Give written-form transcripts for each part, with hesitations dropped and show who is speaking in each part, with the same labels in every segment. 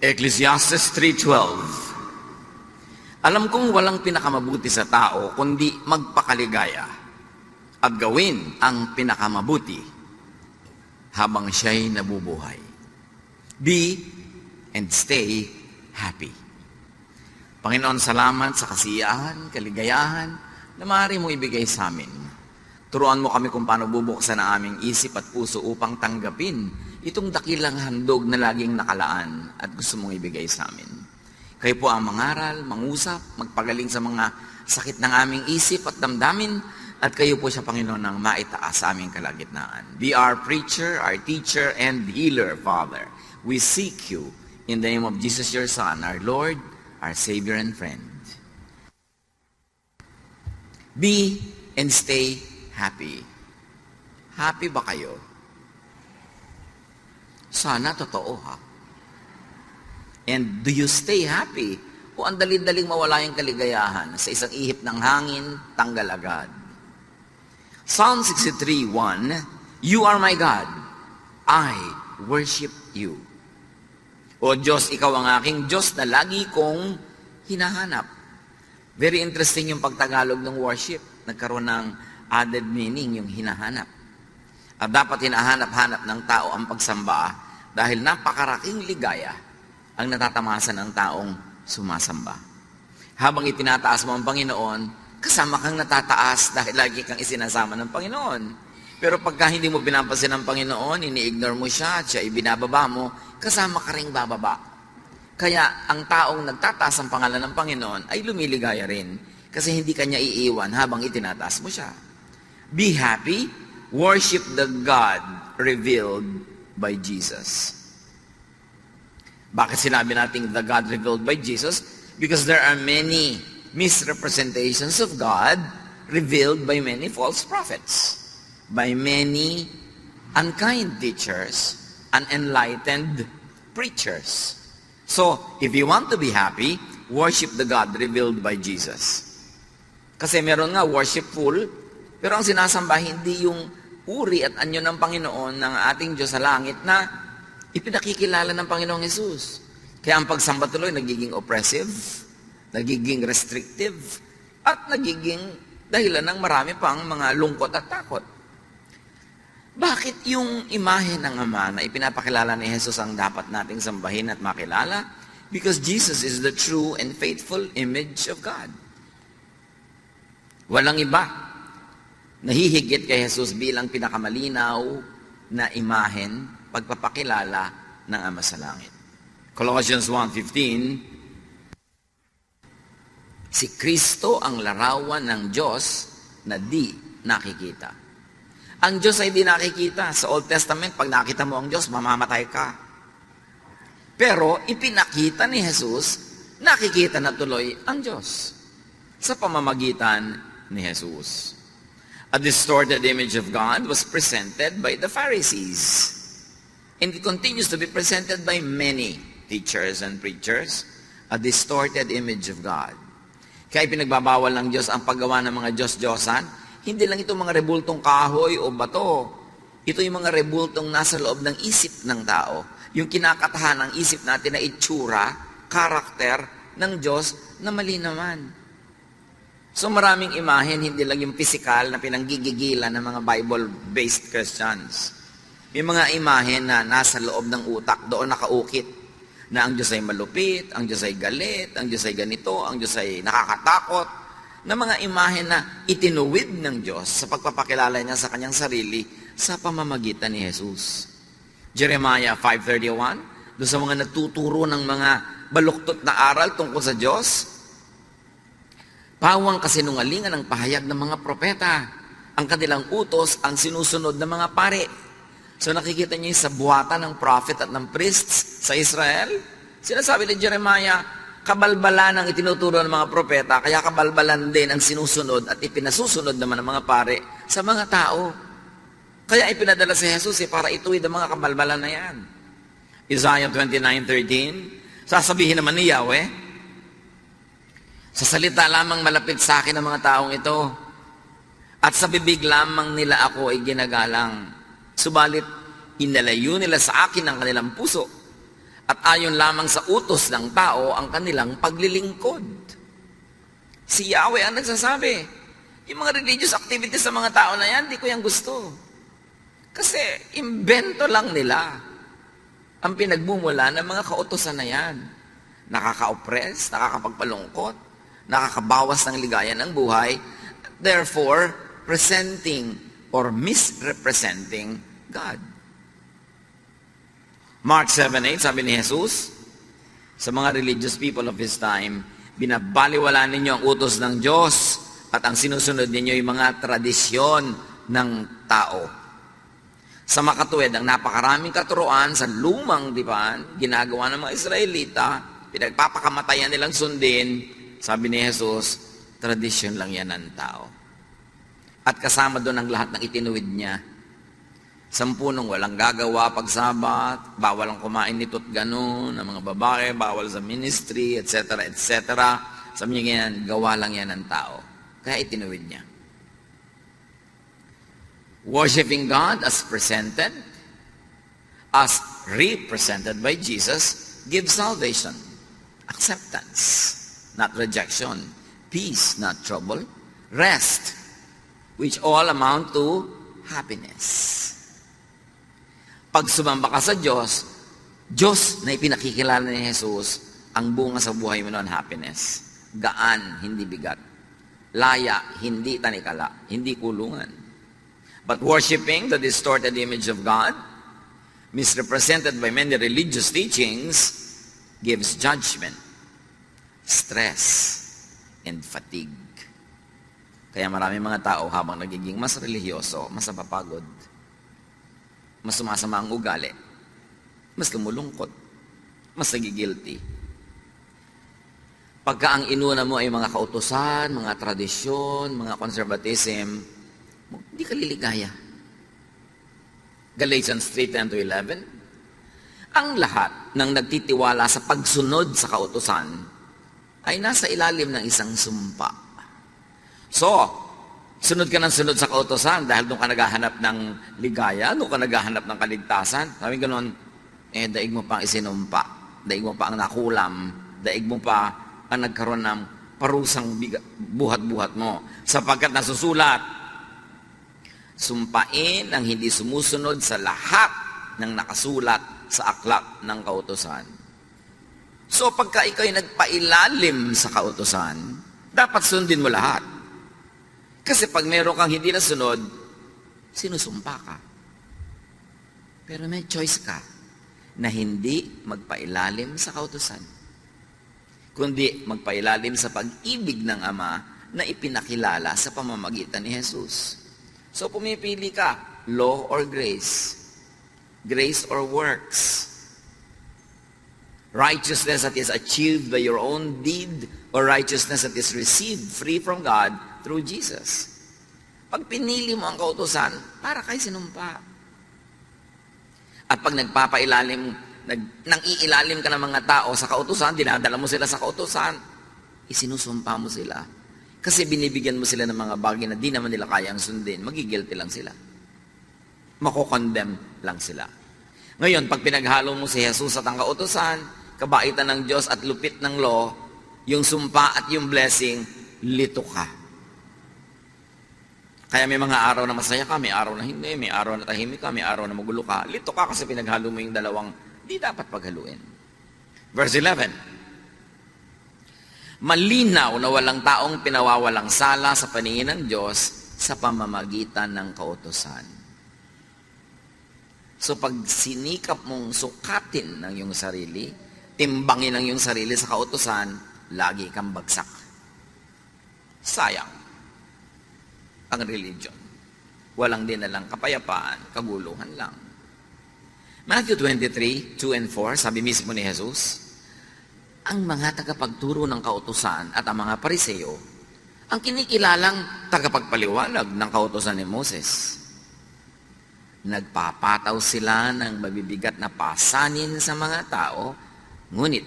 Speaker 1: Ecclesiastes 3:12. Alam kong walang pinakamabuti sa tao kundi magpakaligaya at gawin ang pinakamabuti habang siya'y nabubuhay. Be and stay happy. Panginoon, salamat sa kasiyahan, kaligayahan na maaari mo ibigay sa amin. Turuan mo kami kung paano bubuksan ang aming isip at puso upang tanggapin itong dakilang handog na laging nakalaan at gusto mong ibigay sa amin. Kayo po ang mangaral, mangusap, magpagaling sa mga sakit ng aming isip at damdamin, at kayo po siya, Panginoon, ang maitaas sa aming kalagitnaan. Be our preacher, our teacher, and healer, Father. We seek you in the name of Jesus, your Son, our Lord, our Savior and friend. Be and stay happy. Happy ba kayo? Sana totoo, ha? And do you stay happy? O ang dali-daling mawala yung kaligayahan sa isang ihip ng hangin, tanggal agad. Psalm 63:1, You are my God, I worship you. O Diyos, ikaw ang aking Diyos na lagi kong hinahanap. Very interesting yung pagtagalog ng worship. Nagkaroon ng added meaning yung hinahanap. At dapat hinahanap-hanap ng tao ang pagsamba dahil napakaraking ligaya ang natatamasan ng taong sumasamba. Habang itinataas mo ang Panginoon, kasama kang natataas dahil lagi kang isinasama ng Panginoon. Pero pagka hindi mo pinapansin ng Panginoon, ini-ignore mo siya at siya ibinababa mo, kasama ka ring bababa. Kaya ang taong nagtataas ang pangalan ng Panginoon ay lumiligaya rin kasi hindi kanya iiwan habang itinataas mo siya. Be happy, worship the God revealed by Jesus. Bakit sinabi natin the God revealed by Jesus? Because there are many misrepresentations of God revealed by many false prophets, by many unkind teachers, unenlightened preachers. So, if you want to be happy, worship the God revealed by Jesus. Kasi meron nga worshipful, pero ang sinasamba hindi yung uri at anyo ng Panginoon ng ating Diyos sa langit na ipinakikilala ng Panginoong Hesus. Kaya ang pagsamba tuloy nagiging oppressive, nagiging restrictive, at nagiging dahilan ng marami pang mga lungkot at takot. Bakit yung imahe ng Ama na ipinapakilala ni Jesus ang dapat nating sambahin at makilala? Because Jesus is the true and faithful image of God. Walang iba nahihigit kay Jesus bilang pinakamalinaw na imahen pagpapakilala ng Ama sa langit. Colossians 1:15, si Kristo ang larawan ng Diyos na di nakikita. Ang Diyos ay di nakikita. Sa Old Testament, pag nakita mo ang Diyos, mamamatay ka. Pero ipinakita ni Jesus, nakikita na tuloy ang Diyos sa pamamagitan ni Jesus. A distorted image of God was presented by the Pharisees. And it continues to be presented by many teachers and preachers, a distorted image of God. Kaya pinagbabawal ng Diyos ang paggawa ng mga Diyos-Diyosan. Hindi lang ito mga rebultong kahoy o bato. Ito yung mga rebultong nasa loob ng isip ng tao. Yung kinakatahan ng isip natin na itsura, karakter ng Diyos na mali naman. So maraming imahen, hindi lang yung physical na pinanggigigilan ng mga Bible-based Christians. May mga imahen na nasa loob ng utak, doon nakaukit, na ang Diyos ay malupit, ang Diyos ay galit, ang Diyos ay ganito, ang Diyos ay nakakatakot, na mga imahen na itinuwid ng Diyos sa pagpapakilala niya sa kanyang sarili sa pamamagitan ni Jesus. Jeremiah 5:31, doon sa mga natuturo ng mga baluktot na aral tungkol sa Diyos, pawang kasinungalingan ang pahayag ng mga propeta, ang kanilang utos ang sinusunod ng mga pare. So nakikita niyo sa buhatan ng prophet at ng priests sa Israel. Sinasabi ni Jeremiah, kabalbalan ang itinuturo ng mga propeta, kaya kabalbalan din ang sinusunod at ipinasusunod naman ng mga pare sa mga tao. Kaya ipinadala si Jesus para ituwid ang mga kabalbalan na yan. Isaiah 29:13, sasabihin naman ni Yahweh, sa salita lamang malapit sa akin ang mga taong ito, at sa bibig lamang nila ako ay ginagalang. Subalit, inalayo nila sa akin ang kanilang puso, At ayon lamang sa utos ng tao ang kanilang paglilingkod. Si Yahweh ang nagsasabi. Yung mga religious activities sa mga tao na yan, di ko yan gusto. Kasi imbento lang nila ang pinagmumula ng mga kautosan na yan. Nakaka-oppress, nakakapagpalungkot, nakakabawas ng ligaya ng buhay, therefore, presenting or misrepresenting God. Mark 7:8, sabi ni Jesus, sa mga religious people of His time, binabaliwala ninyo ang utos ng Diyos at ang sinusunod ninyo yung mga tradisyon ng tao. Sa makatuwid, ang napakaraming katuruan sa lumang dipan, ginagawa ng mga Israelita, pinagpapakamatayan nilang sundin, sabi ni Jesus, tradisyon lang yan ng tao. At kasama doon ang lahat ng itinuwid niya. 10 walang gagawa pag Sabat, bawal ang kumain nito't ganun, ang mga babae, bawal sa ministry, etc., etc. Sabi niya ganyan, gawa lang yan ng tao. Kaya itinuwid niya. Worshipping God as presented, as represented by Jesus, gives salvation, acceptance, not rejection, peace, not trouble, rest, which all amount to happiness. Pag sumamba ka sa Diyos, Diyos na ipinakikilala ni Jesus, ang bunga sa buhay mo noon, happiness. Gaan, hindi bigat. Laya, hindi tanikala, hindi kulungan. But worshiping the distorted image of God, misrepresented by many religious teachings, gives judgment, stress, and fatigue. Kaya maraming mga tao habang nagiging mas religyoso, mas napapagod, mas sumasama ang ugali, mas lumulungkot, mas nagigilty. Pagka ang inuna mo ay mga kautusan, mga tradisyon, mga conservatism, hindi ka liligaya. Galatians 3:10-11, ang lahat ng nagtitiwala sa pagsunod sa kautusan ay nasa ilalim ng isang sumpa. So, sunod ka ng sunod sa kautosan dahil doon ka naghahanap ng ligaya, doon ka naghahanap ng kaligtasan. Sabi gano'n, daig mo pa ang isinumpa, daig mo pa ang nakulam, daig mo pa ang nagkaroon ng parusang buhat-buhat mo. Sapagkat nasusulat, sumpain ang hindi sumusunod sa lahat ng nakasulat sa aklat ng kautosan. So pagka ikaw'y nagpailalim sa kautosan, dapat sundin mo lahat. Kasi pag meron kang hindi nasunod, sinusumpa ka. Pero may choice ka na hindi magpailalim sa kautusan, kundi magpailalim sa pag-ibig ng Ama na ipinakilala sa pamamagitan ni Jesus. So pumipili ka, law or grace? Grace or works? Righteousness that is achieved by your own deed or righteousness that is received free from God through Jesus. Pag pinili mo ang kautusan, para kay sinumpa. At pag nagpapailalim, nang iilalim ka ng mga tao sa kautusan, dinadala mo sila sa kautusan, isinusumpa mo sila. Kasi binibigyan mo sila ng mga bagay na di naman nila kayang sundin, magigilty lang sila. Makokondemn lang sila. Ngayon, pag pinaghalo mo si Jesus at ang kautusan, kabaitan ng Diyos at lupit ng law, yung sumpa at yung blessing, lito ka. Kaya may mga araw na masaya ka, may araw na hindi, may araw na tahimik ka, may araw na magulo ka. Lito ka kasi pinaghalo mo yung dalawang di dapat paghaluin. Verse 11, malinaw na walang taong pinawawalang sala sa paningin ng Diyos sa pamamagitan ng kautusan. So pag sinikap mong sukatin ng iyong sarili, timbangin ang iyong sarili sa kautusan, lagi kang bagsak. Sayang ang religion. Walang dinalang kapayapaan, kaguluhan lang. Matthew 23:2 and 4, sabi mismo ni Jesus, ang mga tagapagturo ng kautusan at ang mga Pariseo, ang kinikilalang tagapagpaliwanag ng kautusan ni Moses. Nagpapataw sila ng mabibigat na pasanin sa mga tao, ngunit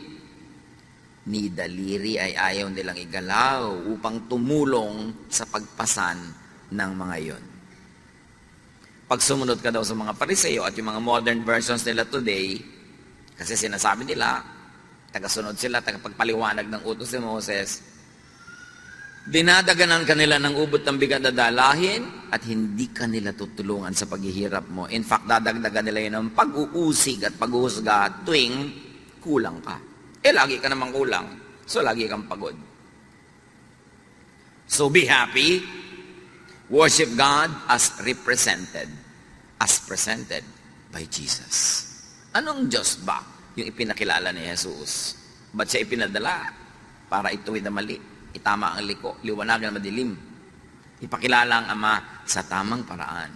Speaker 1: ni daliri ay ayaw nilang igalaw upang tumulong sa pagpasan ng mga iyon. Pag sumunod ka daw sa mga Pariseo at yung mga modern versions nila today, Kasi sinasabi nila, tagasunod sila, tagapagpaliwanag ng utos ni Moses, dinadaganan kanila ng ubot ng bigat na dalahin at hindi kanila tutulungan sa paghihirap mo. In fact, dadagdagan nila yun ng pag-uusig at paghuhusga tuwing kulang ka. Lagi ka namang kulang. So, lagi kang pagod. So, be happy. Worship God as represented. As presented by Jesus. Anong Diyos ba yung ipinakilala ni Jesus? Ba't siya ipinadala? Para ituwid na mali. Itama ang liko. Liwanagan na madilim. Ipakilala ang Ama sa tamang paraan.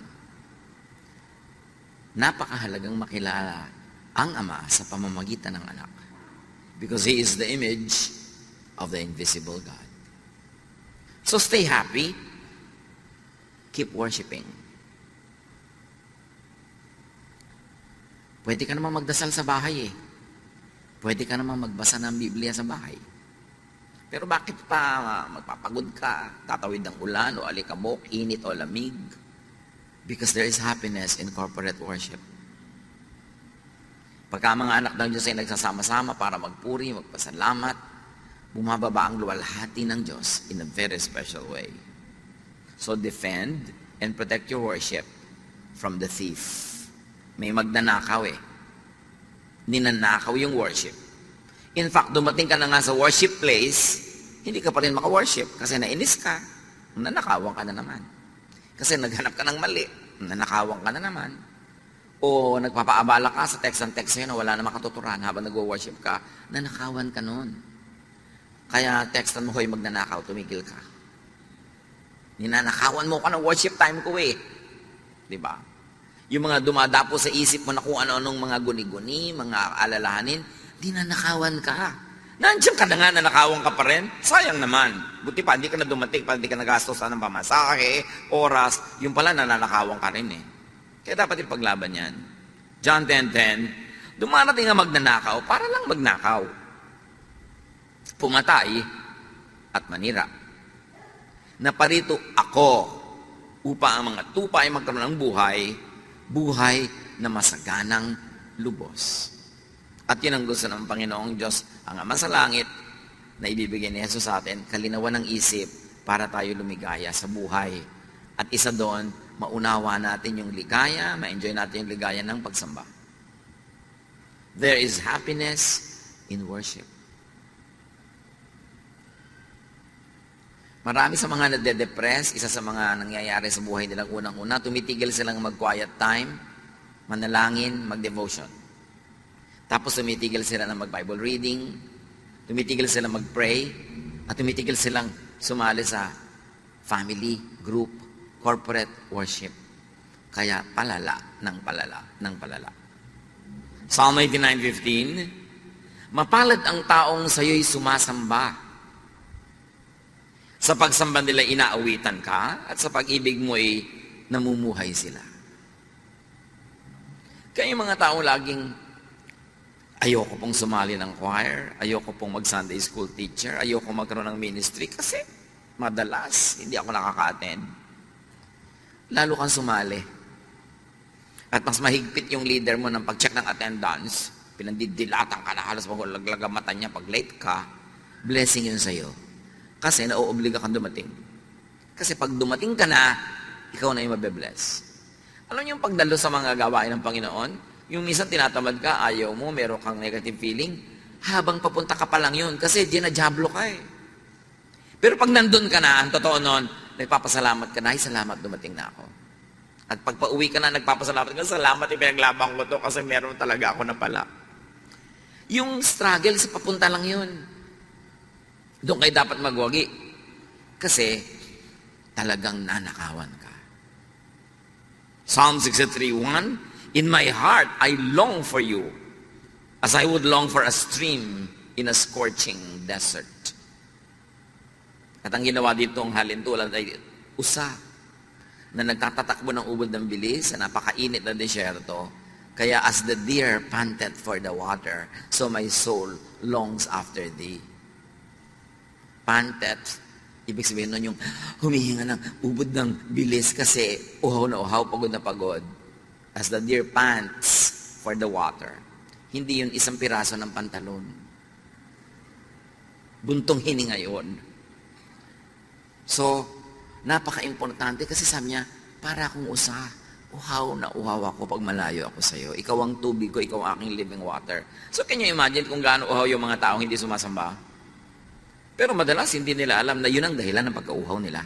Speaker 1: Napakahalagang makilala ang Ama sa pamamagitan ng anak. Because He is the image of the invisible God. So stay happy. Keep worshiping. Pwede ka namang magdasal sa bahay eh. Pwede ka namang magbasa ng Biblia sa bahay. Pero bakit pa magpapagod ka? Tatawid ng ulan o alikabok, init o lamig? Because there is happiness in corporate worship. Pagka mga anak ng Diyos ay nagsasama-sama para magpuri, magpasalamat, bumababa ang luwalhati ng Diyos in a very special way. So defend and protect your worship from the thief. May magnanakaw eh. Ninanakaw yung worship. In fact, dumating ka na nga sa worship place, hindi ka pa rin maka-worship kasi nainis ka, nanakawan ka na naman. Kasi naghanap ka ng mali, nanakawan ka na naman. O nagpapaabala ka sa text and text sa'yo na wala na makatuturan habang nag-worship ka, nanakawan ka nun. Kaya textan mo, hoy, magnanakaw, tumigil ka. Ninanakawan mo ka ng worship time ko eh. Diba? Yung mga dumadapo sa isip mo na kung ano-anong mga guni-guni, mga alalahanin, dinanakawan ka. Nandiyan ka na nga, nanakawan ka pa rin. Sayang naman. Buti pa, hindi ka na dumating, pa hindi ka nagastos ng pamasahe, oras. Yung pala, nananakawan ka rin eh. Kaya dapat ipaglaban yan. John 10:10, dumarating nga magnanakaw para lang magnakaw. Pumatay at manira. Naparito ako upang ang mga tupa ay magkaroon ng buhay na masaganang lubos. At yun ang gusto ng Panginoong Diyos, ang Ama sa langit, na ibibigay ni Jesus sa atin, kalinawan ng isip para tayo lumigaya sa buhay. At isa doon, maunawa natin yung ligaya, ma-enjoy natin yung ligaya ng pagsamba. There is happiness in worship. Marami sa mga nade-depress, isa sa mga nangyayari sa buhay nilang unang-una, tumitigil silang mag-quiet time, manalangin, mag-devotion. Tapos tumitigil sila ng mag-Bible reading, tumitigil sila mag-pray, at tumitigil silang sumali sa family, group, corporate worship. Kaya palala ng palala. Psalm 89:15, mapalad ang taong sa'yo'y sumasamba. Sa pagsamba nila inaawitan ka, at sa pag-ibig mo ay namumuhay sila. Kaya yung mga taong laging ayoko pong sumali ng choir, ayoko pong mag-Sunday school teacher, ayoko magkaroon ng ministry kasi madalas hindi ako nakaka-attend. Lalo kang sumali. At mas mahigpit yung leader mo ng pag-check ng attendance, pinandidilatan ka na halos maglaglag ang mata niya pag late ka, blessing yun sa'yo. Kasi nauobliga kang dumating. Kasi pag dumating ka na, ikaw na yung mabe-bless. Alam niyo yung pagdalo sa mga gawain ng Panginoon, yung minsan tinatamad ka, ayaw mo, meron kang negative feeling, habang papunta ka pa lang yun, kasi dinajablo ka eh. Pero pag nandun ka na, ang totoo nun, nagpapasalamat ka na, ay salamat, dumating na ako. At pag pauwi ka na, nagpapasalamat ka, salamat, ipinaglabang ko to, kasi meron talaga ako na pala. Yung struggle sa papunta lang yun. Doon kayo dapat magwagi. Kasi talagang nanakawan ka. Psalm 63:1, in my heart, I long for you, as I would long for a stream in a scorching desert. At ang ginawa dito ang halintulan ay usa na nagtatatakbo ng ubod ng bilis sa napakainit na desyerto. Kaya as the deer panted for the water, so my soul longs after thee. Panted, ibig sabihin nun yung humihinga ng ubod ng bilis kasi uhaw na uhaw, pagod na pagod. As the deer pants for the water. Hindi yun isang piraso ng pantalon. Buntong hininga yun. So, napaka-importante kasi sabi niya, para akong uhaw na uhaw ako pag malayo ako sa iyo. Ikaw ang tubig ko, ikaw ang aking living water. So, can you imagine kung gaano uhaw yung mga taong hindi sumasamba? Pero madalas, hindi nila alam na yun ang dahilan ng pagkauhaw nila.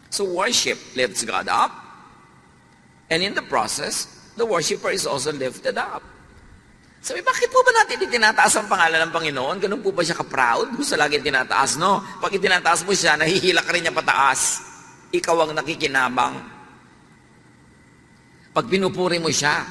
Speaker 1: So, worship lifts God up. And in the process, the worshiper is also lifted up. Sabi, bakit po ba natin itinataas ang pangalan ng Panginoon? Ganun po ba siya ka-proud? Gusto lagi tinataas, no? Pag itinataas mo siya, nahihila ka rin niya pataas. Ikaw ang nakikinabang. Pag pinupuri mo siya.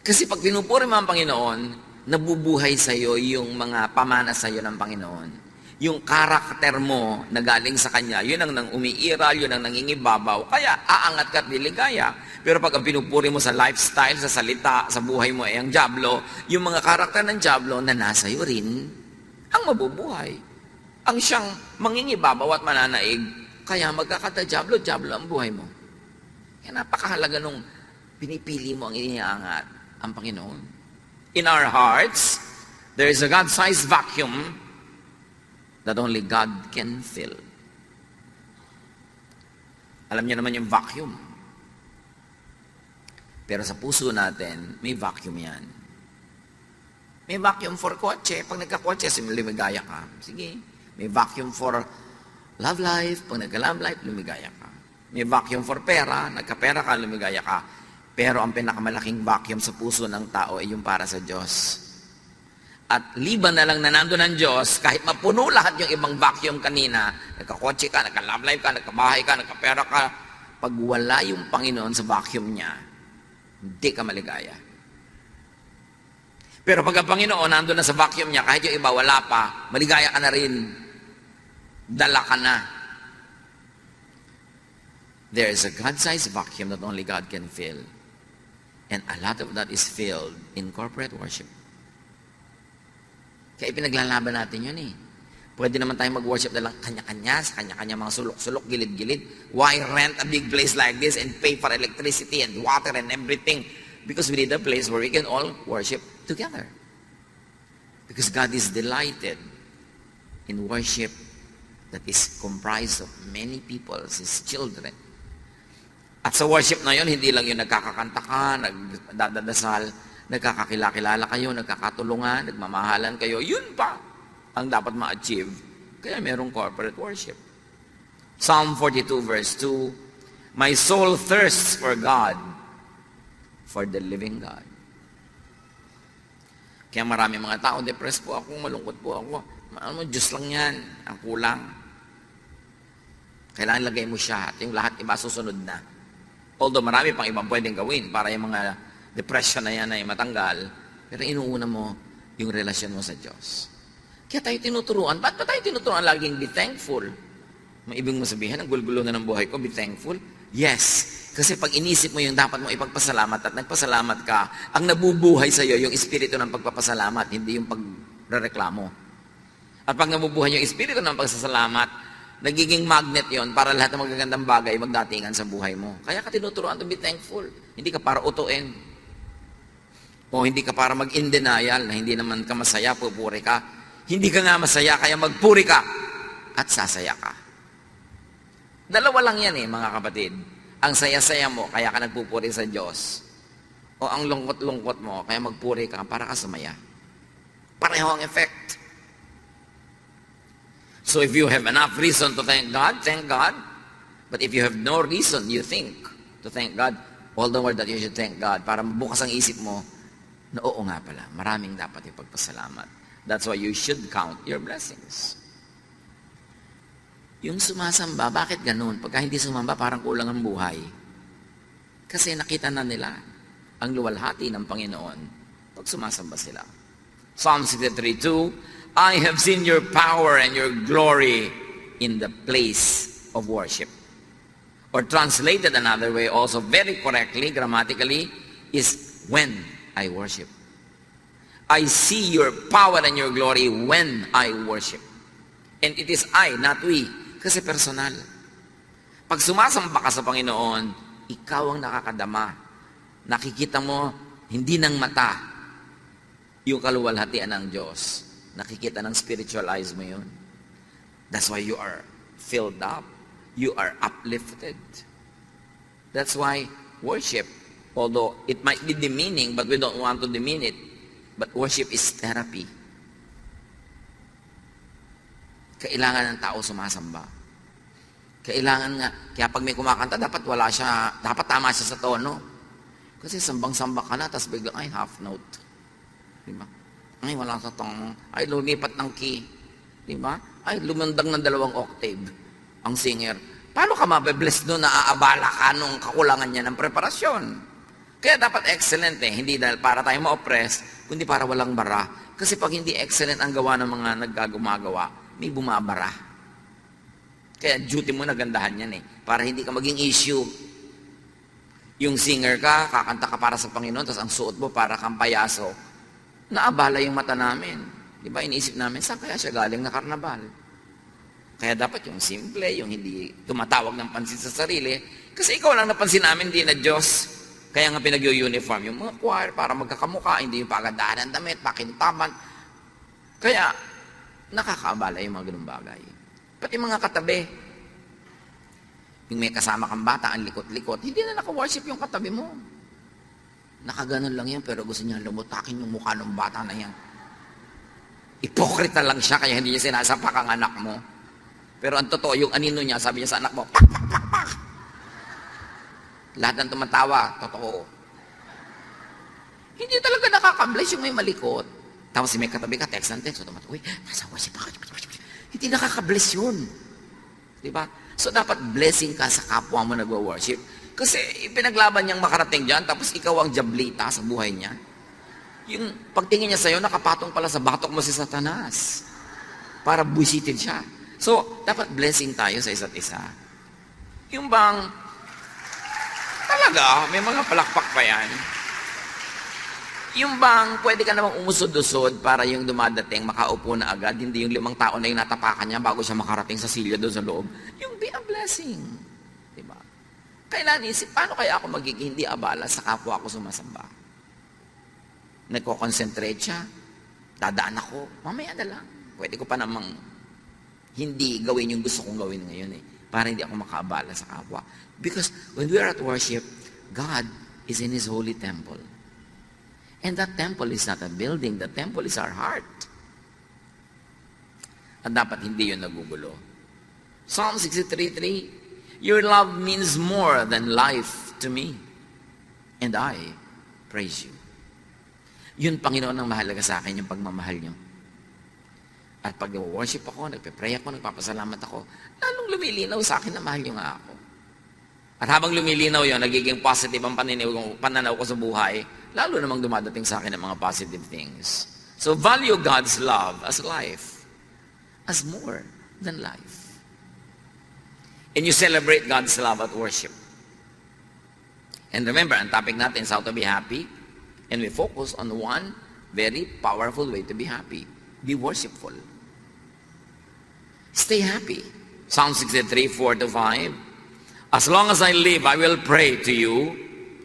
Speaker 1: Kasi pag pinupuri mo ang Panginoon, nabubuhay sa iyo yung mga pamana sa iyo ng Panginoon. Yung karakter mo na galing sa Kanya, yun ang nang umiiral, yun ang nangingibabaw. Kaya aangat ka at liligaya. Pero pag ang pinupuri mo sa lifestyle, sa salita, sa buhay mo ay ang dyablo, yung mga karakter ng dyablo na nasa iyo rin, ang mabubuhay. Ang siyang mangingibabaw at mananaig, kaya magkakata-dyablo ang buhay mo. Kaya napakahalaga nung pinipili mo ang iniangat ang Panginoon. In our hearts, there is a God-sized vacuum that only God can fill. Alam niyo naman yung vacuum. Pero sa puso natin, may vacuum yan. May vacuum for kotse. Pag nagka-kotse, lumigaya ka. Sige. May vacuum for love life. Pag nagka-love life, lumigaya ka. May vacuum for pera. Nagka-pera ka, lumigaya ka. Pero ang pinakamalaking vacuum sa puso ng tao ay yung para sa Diyos. At liban na lang na nandun ng Diyos, kahit mapuno lahat yung ibang vacuum kanina, nagka-kotse ka, nagka-love life ka, nagka-bahay ka, nagka-pera ka, pag wala yung Panginoon sa vacuum niya, hindi ka maligaya. Pero pag ang Panginoon nandun na sa vacuum niya, kahit yung iba wala pa, maligaya ka na rin. Dala ka na. There is a God-sized vacuum that only God can fill. And a lot of that is filled in corporate worship. Kaya ipinaglalaban natin yun eh. Pwede naman tayo mag-worship na lang kanya-kanya, sa kanya-kanya mga sulok-sulok, gilid-gilid. Why rent a big place like this and pay for electricity and water and everything? Because we need a place where we can all worship together. Because God is delighted in worship that is comprised of many people, His children. At sa worship na yun, hindi lang yung nagkakakanta ka, nagdadasal, nagkakakilala kayo, nagkakatulungan, nagmamahalan kayo, yun pa ang dapat ma-achieve. Kaya merong corporate worship. Psalm 42 verse 2, my soul thirsts for God, for the living God. Kaya marami mga tao, depressed po ako, malungkot po ako. Ano mo, Diyos lang yan, ang kulang. Kailangan lagay mo siya at yung lahat iba susunod na. Although marami pang ibang pwedeng gawin para yung mga depression na yan ay matanggal, pero inuuna mo yung relasyon mo sa Diyos. Kaya tayo tinuturuan. Ba't ba tayo tinuturuan laging be thankful? May ibig mo sabihin, ang gulgulo na ng buhay ko, be thankful? Yes. Kasi pag inisip mo yung dapat mo ipagpasalamat at nagpasalamat ka, ang nabubuhay sa iyo yung espiritu ng pagpapasalamat, hindi yung pagrereklamo. At pag nabubuhay yung espiritu ng pagsasalamat, nagiging magnet yon para lahat ng magagandang bagay magdatingan sa buhay mo. Kaya ka tinuturuan to be thankful. Hindi ka para utuin. O hindi ka para mag-in denial na hindi naman ka masaya, pupuri ka. Hindi ka nga masaya, kaya magpuri ka at sasaya ka. Dalawa lang yan mga kapatid. Ang saya-saya mo, kaya ka nagpupuri sa Diyos. O ang lungkot-lungkot mo, kaya magpuri ka para ka sumaya. Pareho ang effect. So if you have enough reason to thank God, thank God. But if you have no reason, you think to thank God, all the more that you should thank God para mabukas ang isip mo na oo nga pala, maraming dapat ipagpasalamat. That's why you should count your blessings. Yung sumasamba, bakit ganun? Pagka hindi sumamba, parang kulang ang buhay. Kasi nakita na nila ang luwalhati ng Panginoon pag sumasamba sila. Psalm 63:2, I have seen your power and your glory in the place of worship. Or translated another way, also very correctly, grammatically, is when I worship. I see your power and your glory when I worship. And it is I, not we. Kasi personal. Pag sumasamba ka sa Panginoon, ikaw ang nakakadama. Nakikita mo Hindi ng mata yung kaluwalhatian ng Diyos. Nakikita ng spiritual eyes mo yun. That's why you are filled up. You are uplifted. That's why worship, although it might be demeaning, but we don't want to demean it, but worship is therapy. Kailangan ng tao sumasamba. Kailangan nga, kaya pag may kumakanta, dapat tama siya sa tono. Kasi sambang-samba ka na, tapos biglang, ay, half note. Diba? Ay, wala sa tono. Ay, lumipat ng key. Diba? Ay, lumundag ng 2 octave ang singer. Paano ka mabe-bless doon na aabala ka nung kakulangan niya ng preparasyon? Kaya dapat excellent eh. Hindi dahil para tayo ma-oppress, kundi para walang bara. Kasi pag hindi excellent ang gawa ng mga naggagumagawa, may bumabara. Kaya duty mo na gandahan yan eh. Para hindi ka maging issue. Yung singer ka, kakanta ka para sa Panginoon, tapos ang suot mo para kang payaso. Naabala yung mata namin. Di ba? Iniisip namin, saan kaya siya galing na karnabal? Kaya dapat yung simple, yung hindi tumatawag ng pansin sa sarili. Kasi ikaw lang napansin namin, hindi na Diyos. Kaya nga pinag-uniform yung mga choir para magkakamukha, hindi yung pagandahan ng damit, pakintaman. Kaya, nakakaabala yung mga ganung bagay. Pati mga katabi. Yung may kasama kang bata, ang likot-likot, hindi na naka-worship yung katabi mo. Nakaganon lang yan, pero gusto niya lumutakin yung mukha ng bata na yan. Ipokrita lang siya, kaya hindi niya sinasapak ang anak mo. Pero ang totoo, yung anino niya, sabi niya sa anak mo, pak, pak, pak, pak. Lahat ng tumatawa, totoo. Hindi talaga nakaka-bless yung may malikot. Tapos may katabi ka, text ng text, uy, nasa worship ako. Hindi nakaka-bless yun. Diba? So dapat blessing ka sa kapwa mo nagwa-worship. Kasi ipinaglaban niyang makarating dyan, tapos ikaw ang jablita sa buhay niya. Yung pagtingin niya sa'yo, nakapatong pala sa batok mo si Satanas. Para buisitin siya. So, dapat blessing tayo sa isa't isa. Yung bang, talaga, may mga palakpak pa yan. Yung bang, pwede ka namang umusod-usod para yung dumadating, makaupo na agad, hindi yung 5 tao na yung natapakan niya bago siya makarating sa silya doon sa loob. Yung be a blessing. Diba? Kailan isip, paano kaya ako magiging hindi abala sa kapwa ako sumasamba? Nagko-concentrate siya, dadaan ako, mamaya na lang. Pwede ko pa namang hindi gawin yung gusto kong gawin ngayon eh. Para hindi ako makaabala sa kapwa. Because when we are at worship, God is in His holy temple. And that temple is not a building. The temple is our heart. At dapat hindi yun nagugulo. Psalm 63:3, your love means more than life to me. And I praise you. Yun, Panginoon, ang mahalaga sa akin, yung pagmamahal niyo. At pag worship ako, nagpe-pray ako, nagpapasalamat ako, lalong lumilinaw sa akin na mahal niyo nga ako. At habang lumilinaw yun, nagiging positive ang pananaw ko sa buhay, lalo namang dumadating sa akin ng mga positive things. So value God's love as life, as more than life. And you celebrate God's love at worship. And remember, ang topic natin is how to be happy. And we focus on one very powerful way to be happy. Be worshipful. Stay happy. Psalm 63, 4-5. As long as I live, I will pray to you.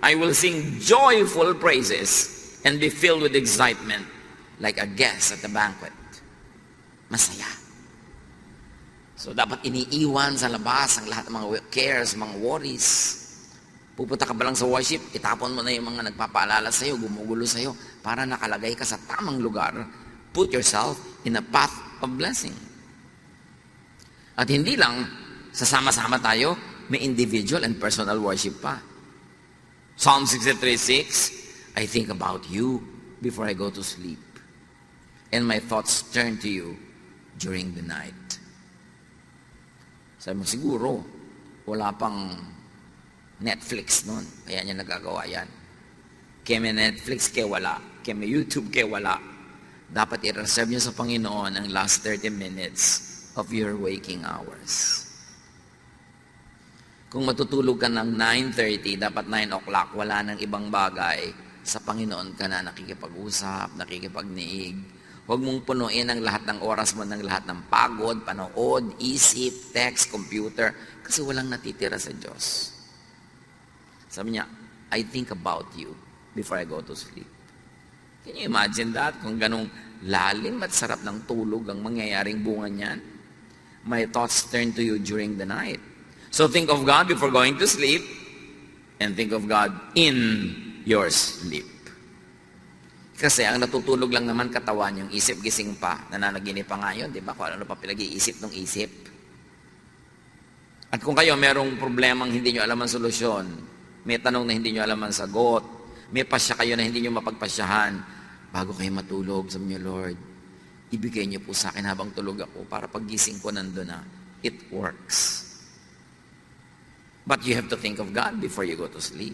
Speaker 1: I will sing joyful praises and be filled with excitement like a guest at a banquet. Masaya. So dapat iniiwan sa labas ang lahat ng mga cares, mga worries. Pupunta ka ba lang sa worship, itapon mo na yung mga nagpapaalala sa'yo, gumugulo sa'yo, para nakalagay ka sa tamang lugar. Put yourself in a path of blessing. At hindi lang, sasama-sama tayo, may individual and personal worship pa. Psalm 63:6, I think about you before I go to sleep. And my thoughts turn to you during the night. Sabi mo, siguro, wala pang Netflix noon. Kaya niya nagagawa yan. Kaya may Netflix, kaya wala. Kaya may YouTube, kaya wala. Dapat i-reserve niyo sa Panginoon ang last 30 minutes of your waking hours. Kung matutulog ka ng 9:30, dapat 9 o'clock, wala nang ibang bagay. Sa Panginoon ka na nakikipag-usap, nakikipagniig. Huwag mong punuin ang lahat ng oras mo ng lahat ng pagod, panood, isip, text, computer, kasi walang natitira sa Diyos. Sabi niya, I think about you before I go to sleep. Can you imagine that? Kung ganong lalim at sarap ng tulog ang mangyayaring bunga niyan. My thoughts turn to you during the night. So think of God before going to sleep, and think of God in your sleep. Kasi ang natutulog lang naman katawan, yung isip gising pa, nananaginip pa ngayon, di ba? Kung ano pa pinag-iisip ng isip. At kung kayo merong problemang hindi nyo alam ang solusyon, may tanong na hindi nyo alam ang sagot, may pasya kayo na hindi nyo mapagpasyahan, bago kayo matulog, sabi nyo, Lord, ibigay niyo po sa akin habang tulog ako para paggising ko nandun na. It works. But you have to think of God before you go to sleep.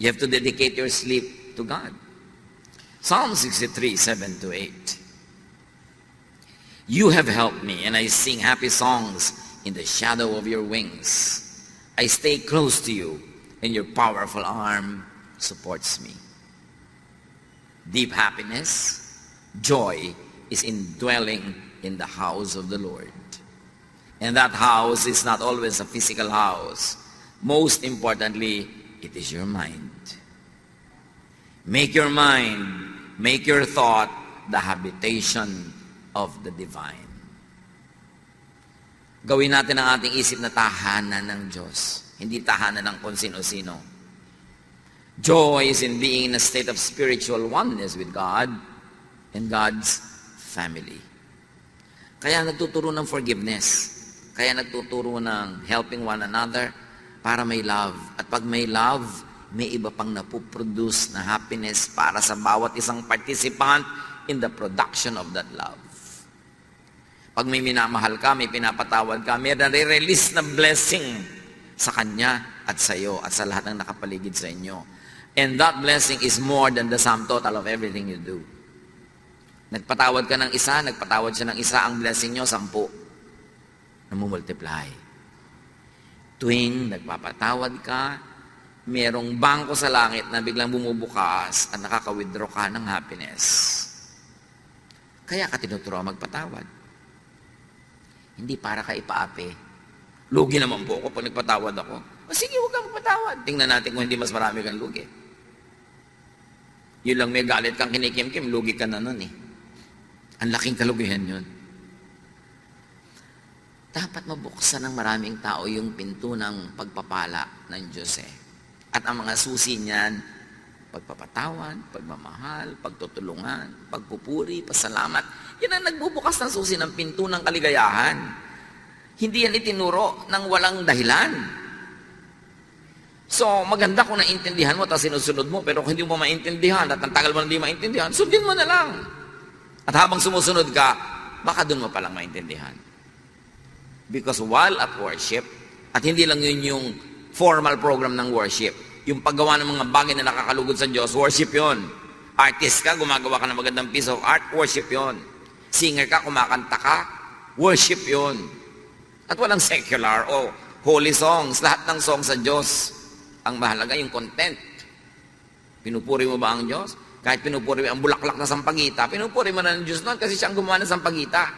Speaker 1: You have to dedicate your sleep to God. Psalm 63, 7-8. You have helped me, and I sing happy songs in the shadow of your wings. I stay close to you, and your powerful arm supports me. Deep happiness, joy is in dwelling in the house of the Lord. And that house is not always a physical house. Most importantly, it is your mind. Make your mind, make your thought the habitation of the divine. Gawin natin ang ating isip na tahanan ng Diyos, hindi tahanan ng kung sino-sino. Joy is in being in a state of spiritual oneness with God and God's family. Kaya nagtuturo ng forgiveness. Kaya nagtuturo ng helping one another para may love. At pag may love, may iba pang napuproduce na happiness para sa bawat isang participant in the production of that love. Pag may minamahal ka, may pinapatawad ka, may nare-release na blessing sa kanya at sa iyo at sa lahat ng nakapaligid sa inyo. And that blessing is more than the sum total of everything you do. Nagpatawad ka ng isa, nagpatawad siya ng isa, ang blessing nyo, 10. Namumultiply. Tuwing nagpapatawad ka, merong bangko sa langit na biglang bumubukas at nakaka-withdraw ka ng happiness. Kaya ka tinuturuan magpatawad. Hindi para ka ipaapi. Lugi naman po ako pag nagpatawad ako. O sige, huwag kang magpatawad. Tingnan natin kung hindi mas marami kang lugi. Yun lang may galit kang kinikim-kim, lugi ka na nun eh. Ang laking kalugihan yun. Dapat mabuksan ng maraming tao yung pinto ng pagpapala ng Diyos eh. At ang mga susi niyan, pagpapatawan, pagmamahal, pagtutulungan, pagpupuri, pasalamat. Yan ang nagbubukas ng susi ng pinto ng kaligayahan. Hindi yan itinuro ng walang dahilan. So, maganda kung naintindihan mo, tapos sinusunod mo, pero kung hindi mo maintindihan, at ang tagal mo hindi maintindihan, sundin mo na lang. At habang sumusunod ka, baka dun mo palang maintindihan. Because while at worship, at hindi lang yun yung formal program ng worship, yung paggawa ng mga bagay na nakakalugod sa Diyos, worship yun. Artist ka, gumagawa ka ng magandang piece of art, worship yun. Singer ka, kumakanta ka, worship yun. At walang secular o holy songs, lahat ng songs sa Diyos. Ang mahalaga yung content. Pinupuri mo ba ang Diyos? Kahit pinupuri mo ang bulaklak na sampagita, pinupuri mo na ng Diyos noon kasi siyang gumawa ng sampagita.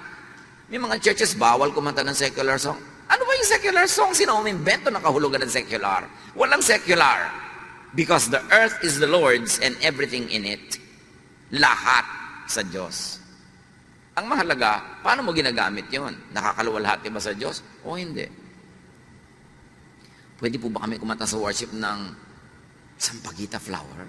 Speaker 1: May mga churches, bawal kumanta ng secular song. Ano ba yung secular song? Sino umimbento nakahulugan ng secular? Walang secular. Because the earth is the Lord's and everything in it. Lahat sa Diyos. Ang mahalaga, paano mo ginagamit yon? Nakakaluwalhati ba sa Diyos? O hindi? Pwede po ba kami kumanta sa worship ng sampagita flower?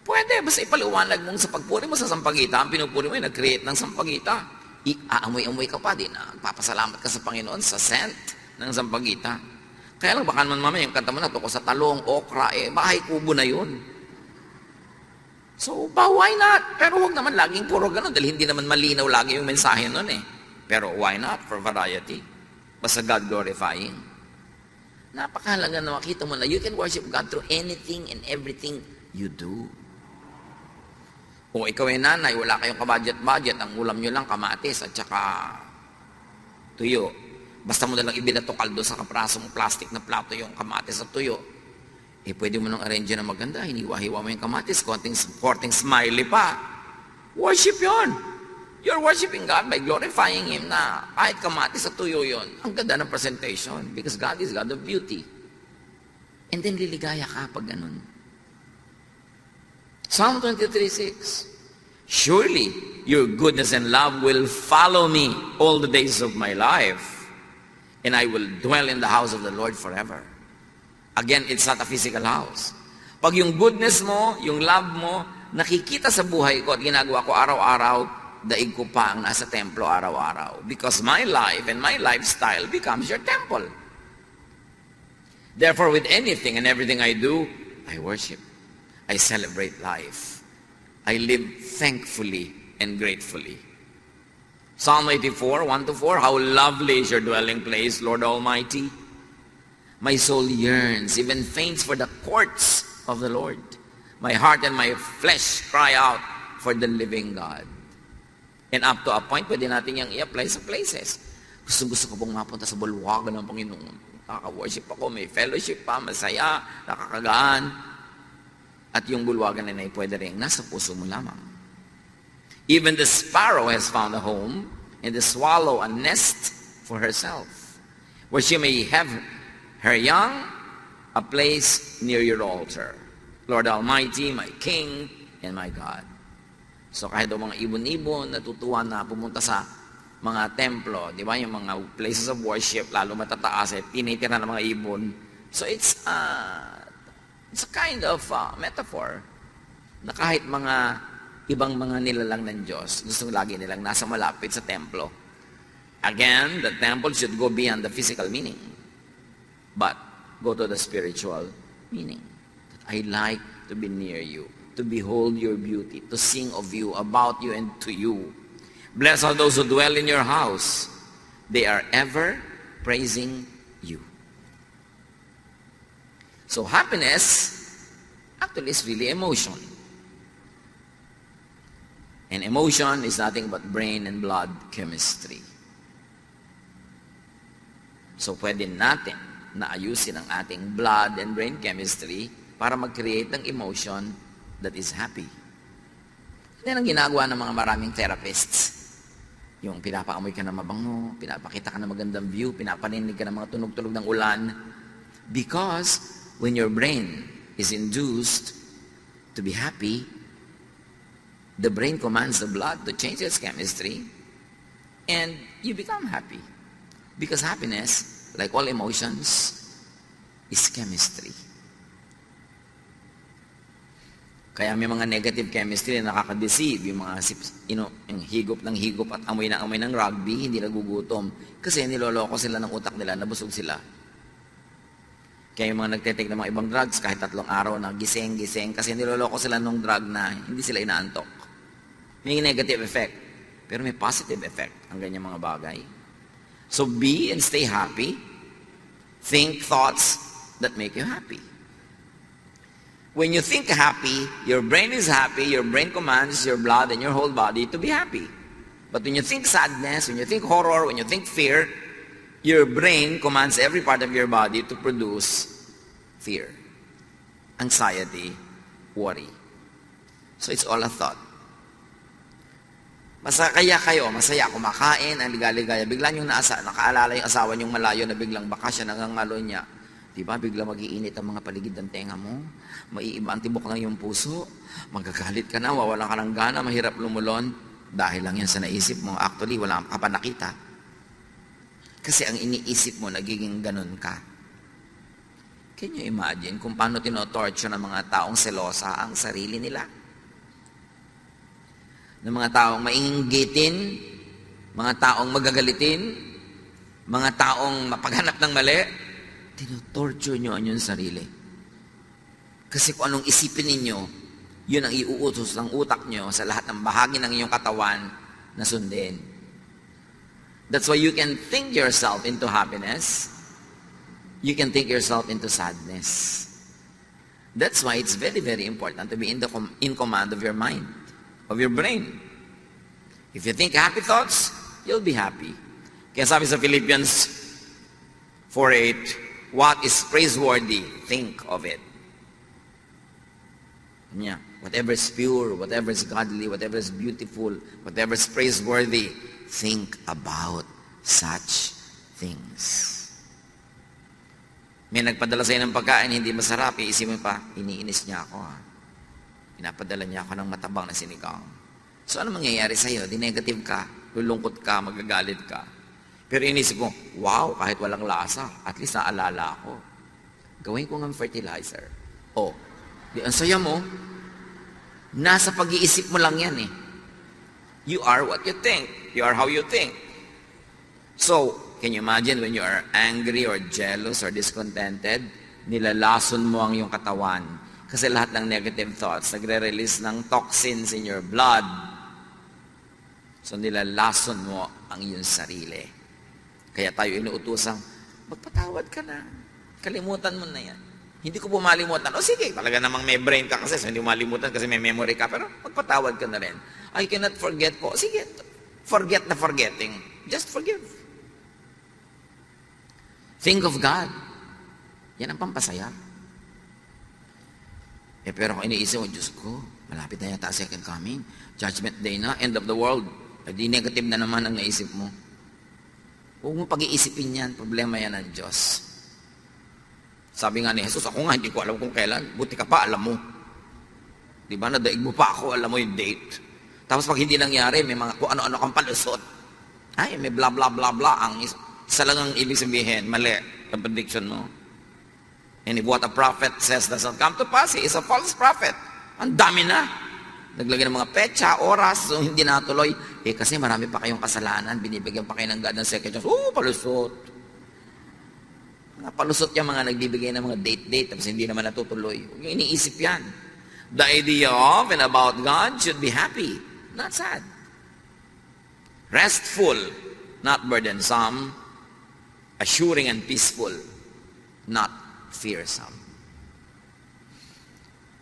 Speaker 1: Pwede, basta ipaliwanag mong sa pagpuri mo sa sampagita, ang pinupuri mo ay nag-create ng sampagita. Aamoy-amoy ka pa din, papasalamat ka sa Panginoon sa scent ng sampagita. Kaya lang baka naman mamaya yung kanta mo na to sa talong, okra, bahay kubo na yun. So, why not? Pero huwag naman laging puro ganun dahil hindi naman malinaw lagi yung mensahe nun eh. Pero why not? For variety. Basta God glorifying. Napakahalaga na makita mo na you can worship God through anything and everything you do. Kung ikaw ay nanay, wala kayong kabudget-budget, ang ulam nyo lang kamatis at saka tuyo. Basta mo nalang ibinatukal doon sa kaprasong plastic na plato yung kamatis at tuyo. Pwede mo nang arrange na maganda, hiniwa-hiwa mo yung kamatis, konting smiley pa. Worship yon. You're worshiping God by glorifying Him na kahit kamatis at tuyo yon. Ang ganda ng presentation because God is God of beauty. And then liligaya ka pag ganun. Psalm 23:6. Surely your goodness and love will follow me all the days of my life, and I will dwell in the house of the Lord forever. Again, it's not a physical house. Pag yung goodness mo, yung love mo, nakikita sa buhay ko at ginagawa ko araw-araw, daig ko pa ang nasa templo araw-araw. Because my life and my lifestyle becomes your temple. Therefore, with anything and everything I do, I worship. I celebrate life. I live thankfully and gratefully. Psalm 84, 1-4, how lovely is your dwelling place, Lord Almighty. My soul yearns, even faints for the courts of the Lord. My heart and my flesh cry out for the living God. And up to a point, pwede natin yung i-apply sa places. Gusto ko pong mapunta sa bulwagan ng Panginoon. Nakaka-worship ako, may fellowship pa, masaya, nakakagaan. At yung bulwagan na pwede rin nasa puso mo lamang. Even the sparrow has found a home, and the swallow a nest for herself, where she may have her young, a place near your altar. Lord Almighty, my King, and my God. So kahit daw mga ibon-ibon, natutuwa na pumunta sa mga templo, di ba? Yung mga places of worship, lalo matataas, tinitira ng mga ibon. So it's a kind of metaphor na kahit mga ibang mga nilalang ng Diyos, gusto lagi nilang nasa malapit sa templo. Again, the temple should go beyond the physical meaning, but go to the spiritual meaning. I like to be near you, to behold your beauty, to sing of you, about you, and to you. Blessed are those who dwell in your house. They are ever praising you. So happiness actually is really emotion. And emotion is nothing but brain and blood chemistry. So pwede natin na ayusin ang ating blood and brain chemistry para mag-create ng emotion that is happy. Yan ang ginagawa ng mga maraming therapists. Yung pinapaamoy ka na mabango, pinapakita ka na magandang view, pinapaninig ka ng mga tunog-tunog ng ulan. Because when your brain is induced to be happy, the brain commands the blood to change its chemistry, and you become happy. Because happiness, like all emotions, is chemistry. Kaya may mga negative chemistry na nakaka-deceive, yung mga yung higop ng higop at amoy ng rugby, hindi nagugutom. Kasi niloloko sila ng utak nila, nabusog sila. Kaya yung mga nagtetake ng mga ibang drugs, kahit 3 araw na gising, kasi niloloko sila ng drug na hindi sila inaantok. May negative effect, pero may positive effect ang ganyan mga bagay. So be and stay happy. Think thoughts that make you happy. When you think happy, your brain is happy, your brain commands your blood and your whole body to be happy. But when you think sadness, when you think horror, when you think fear, your brain commands every part of your body to produce fear, anxiety, worry. So it's all a thought. Masaya kayo, masaya, kumakain, ang ligaligaya, bigla niyong nakaalala yung asawa niyong malayo na biglang baka siya nangangalo niya. Diba, bigla mag-iinit ang mga paligid ng tenga mo, maiiba ang tibok ng iyong puso, magagalit ka na, mawalan ka ng gana, mahirap lumulon, dahil lang yan sa naisip mo. Actually, wala ka pa nakita. Kasi ang iniisip mo, nagiging ganun ka. Can you imagine kung paano tinotorture ng mga taong selosa ang sarili nila? Ng mga taong mainggitin, mga taong magagalitin, mga taong mapaghanap ng mali, tinotorture nyo ang inyong sarili. Kasi kung anong isipin ninyo, yun ang iuutos ng utak nyo sa lahat ng bahagi ng inyong katawan na sundin. That's why you can think yourself into happiness. You can think yourself into sadness. That's why it's very, very important to be in command of your mind, of your brain. If you think happy thoughts, you'll be happy. Kaya sabi sa Philippians 4:8, what is praiseworthy, think of it. Yeah. Whatever is pure, whatever is godly, whatever is beautiful, whatever is praiseworthy, think about such things. May nagpadala sa'yo ng pagkain, hindi masarap, iisipin pa, iniinis niya ako. Pinapadala niya ako ng matabang na sinigang. So ano mangyayari sa'yo? Di negative ka, lulungkot ka, magagalit ka. Pero inisip ko, wow, kahit walang lasa, at least naalala ako. Gawin ko ng fertilizer. Oh, di ang saya mo, nasa pag-iisip mo lang yan eh. You are what you think. You are how you think. So, can you imagine when you are angry or jealous or discontented, nilalason mo ang iyong katawan. Kasi lahat ng negative thoughts, nagre-release ng toxins in your blood. So, nilalason mo ang iyong sarili. Kaya tayo inuutosang, magpatawad ka na. Kalimutan mo na yan. Hindi ko pumalimutan. O sige, talaga namang may brain ka kasi, so hindi mo malimutan kasi may memory ka. Pero magpatawad ka na rin. I cannot forget po. Sige, forget na forgetting. Just forgive. Think of God. Yan ang pampasaya. Pero kung iniisip mo, Diyos ko, malapit na yata second coming. Judgment day na, end of the world. Di negative na naman ang naisip mo. Huwag mo pag-iisipin yan. Problema yan ng Diyos. Sabi nga ni Jesus, ako nga, hindi ko alam kung kailan. Buti ka pa, alam mo. Di ba, nadaig mo pa ako, alam mo yung date. Tapos pag hindi nangyari, may mga kung ano-ano kang palusot. Ay, may blah, blah, blah, blah. Ang isa lang ang ibig sabihin, mali ang prediction mo. And if what a prophet says does not come to pass, he is a false prophet. Ang dami na. Naglagay ng mga petsa, oras, so hindi natuloy. Kasi marami pa kayong kasalanan, binibigyan pa kayo ng God ng second chance. Palusot. Palusot yung mga nagbibigay ng mga date-date tapos hindi naman natutuloy. Yung iniisip yan. The idea of and about God should be happy, not sad. Restful, not burdensome. Assuring and peaceful, not fearsome.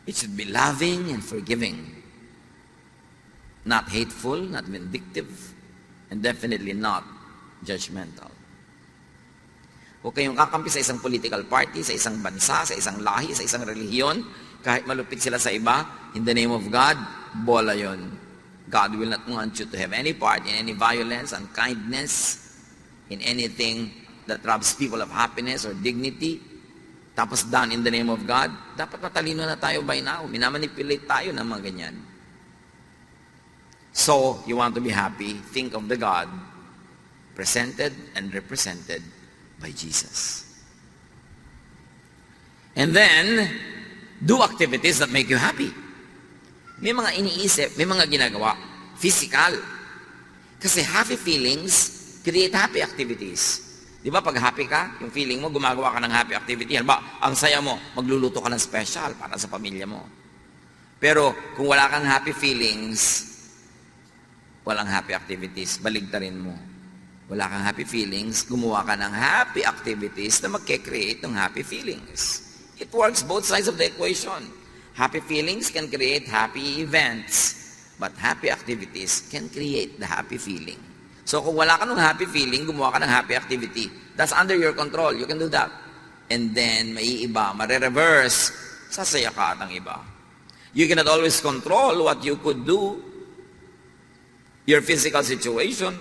Speaker 1: It should be loving and forgiving. Not hateful, not vindictive, and definitely not judgmental. Huwag kayong kakampi sa isang political party, sa isang bansa, sa isang lahi, sa isang relihiyon, kahit malupit sila sa iba, in the name of God, bola yun. God will not want you to have any part in any violence, unkindness, in anything that robs people of happiness or dignity. Tapos done in the name of God, dapat matalino na tayo by now. Minamanipulate tayo ng mga ganyan. So, you want to be happy, think of the God presented and represented by Jesus. And then, do activities that make you happy. May mga iniisip, may mga ginagawa, physical. Kasi happy feelings create happy activities. Di ba pag happy ka, yung feeling mo, gumagawa ka ng happy activity. Halimbawa, ang saya mo, magluluto ka ng special para sa pamilya mo. Pero kung wala kang happy feelings, walang happy activities, baligtarin mo. Wala kang happy feelings, gumawa ka ng happy activities na magke-create ng happy feelings. It works both sides of the equation. Happy feelings can create happy events, but happy activities can create the happy feeling. So kung wala ka ng happy feeling, gumawa ka ng happy activity. That's under your control. You can do that. And then, maiiba, mare-reverse, sasaya ka at ang iba. You cannot always control what you could do, your physical situation,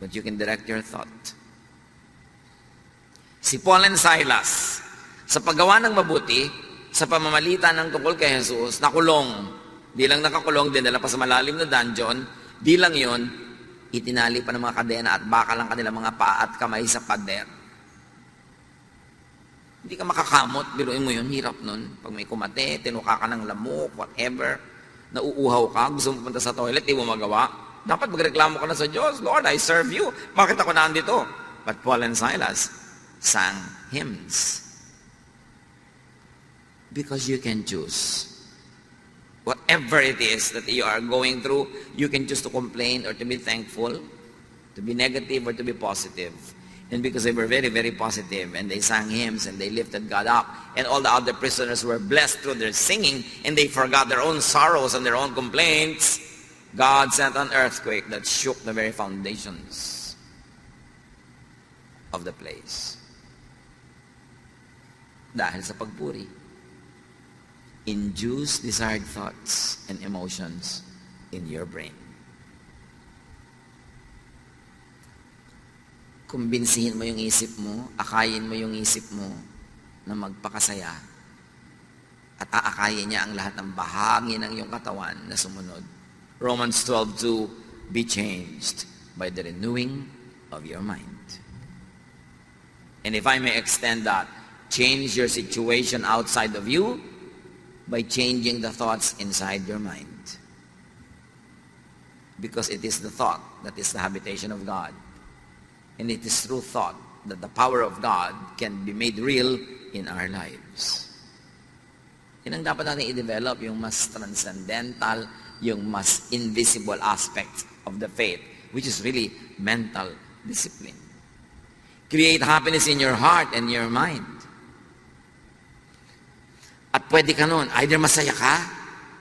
Speaker 1: but you can direct your thought. Si Paul and Silas, sa paggawa ng mabuti, sa pamamalitan ng tungkol kay Jesus, nakulong. Di lang nakakulong, dinala pa sa malalim na dungeon, di lang yon, itinali pa ng mga kadena at bakal ang kanilang mga paa at kamay sa pader. Hindi ka makakamot, biruin mo yun, hirap nun. Pag may kumate, tinuka ka ng lamok, whatever, nauuhaw ka, gusto mo punta sa toilet, di mo magawa. Dapat magreklamo ka na sa Diyos, Lord, I serve you. Bakit ako nandito? But Paul and Silas sang hymns. Because you can choose. Whatever it is that you are going through, you can choose to complain or to be thankful, to be negative or to be positive. And because they were very, very positive, and they sang hymns, and they lifted God up, and all the other prisoners were blessed through their singing, and they forgot their own sorrows and their own complaints, God sent an earthquake that shook the very foundations of the place. Dahil sa pagpuri. Induce desired thoughts and emotions in your brain. Kumbinsihin mo yung isip mo, akayin mo yung isip mo na magpakasaya. At aakayin niya ang lahat ng bahagi ng iyong katawan na sumunod. Romans 12:2, be changed by the renewing of your mind. And if I may extend that, change your situation outside of you by changing the thoughts inside your mind. Because it is the thought that is the habitation of God. And it is through thought that the power of God can be made real in our lives. Yan ang dapat natin i-develop, yung mas transcendental, yung mas invisible aspects of the faith, which is really mental discipline. Create happiness in your heart and your mind. At pwede ka nun, either masaya ka,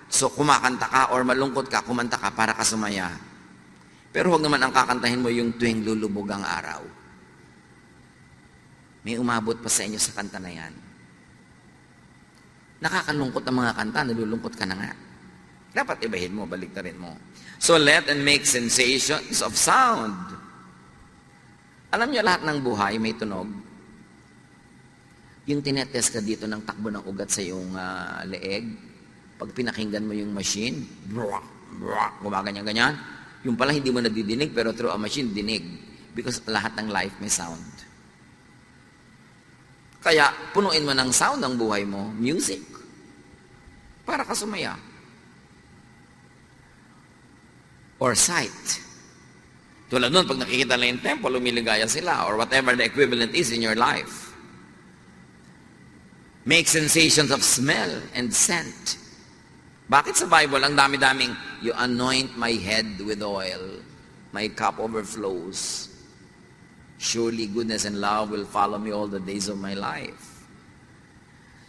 Speaker 1: so kumakanta ka, or malungkot ka, kumanta ka para ka sumaya. Pero huwag naman ang kakantahin mo yung tuwing lulubog ang araw. May umabot pa sa inyo sa kanta na yan. Nakakalungkot ang mga kanta, nalulungkot ka na nga. Dapat ibahin mo, baliktarin mo. So let and make sensations of sound. Alam niyo, lahat ng buhay may tunog. Yung tinetest ka dito ng takbo ng ugat sa iyong leeg, pag pinakinggan mo yung machine, gumaganyan-ganyan, yung pala hindi mo nadidinig, pero through a machine, dinig. Because lahat ng life may sound. Kaya, punuin mo ng sound ang buhay mo, music, para ka sumaya. Or sight. Tulad nun, pag nakikita na yung temple, lumiligaya sila, or whatever the equivalent is in your life. Make sensations of smell and scent. Bakit sa Bible, ang dami-daming, you anoint my head with oil, my cup overflows. Surely goodness and love will follow me all the days of my life.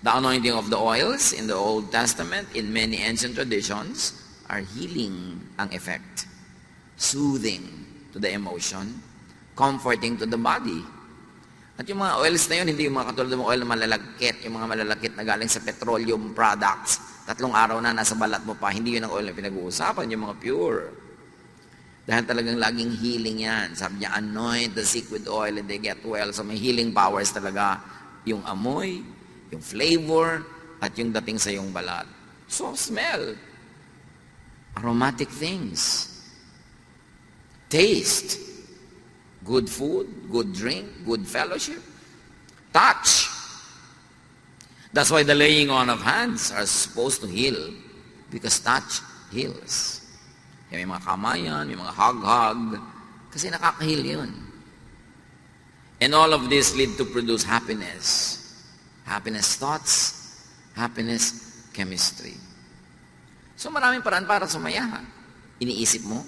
Speaker 1: The anointing of the oils in the Old Testament, in many ancient traditions, are healing ang effect. Soothing to the emotion, comforting to the body. At yung mga oils na yun, hindi yung mga katulad ng oil na malalagkit, yung mga malalagkit na galing sa petroleum products, 3 araw na nasa balat mo pa, hindi yun ang oil na pinag-uusapan, yung mga pure. Dahil talagang laging healing yan. Sabi niya, anoint the sick with oil and they get well. So may healing powers talaga. Yung amoy, yung flavor, at yung dating sa yung balat. So smell. Aromatic things. Taste. Good food, good drink, good fellowship. Touch. That's why the laying on of hands are supposed to heal. Because touch heals. May mga kamayan, may mga hug-hug. Kasi nakaka-heal yun. And all of this lead to produce happiness. Happiness thoughts, happiness chemistry. So maraming paraan para sumaya. Iniisip mo,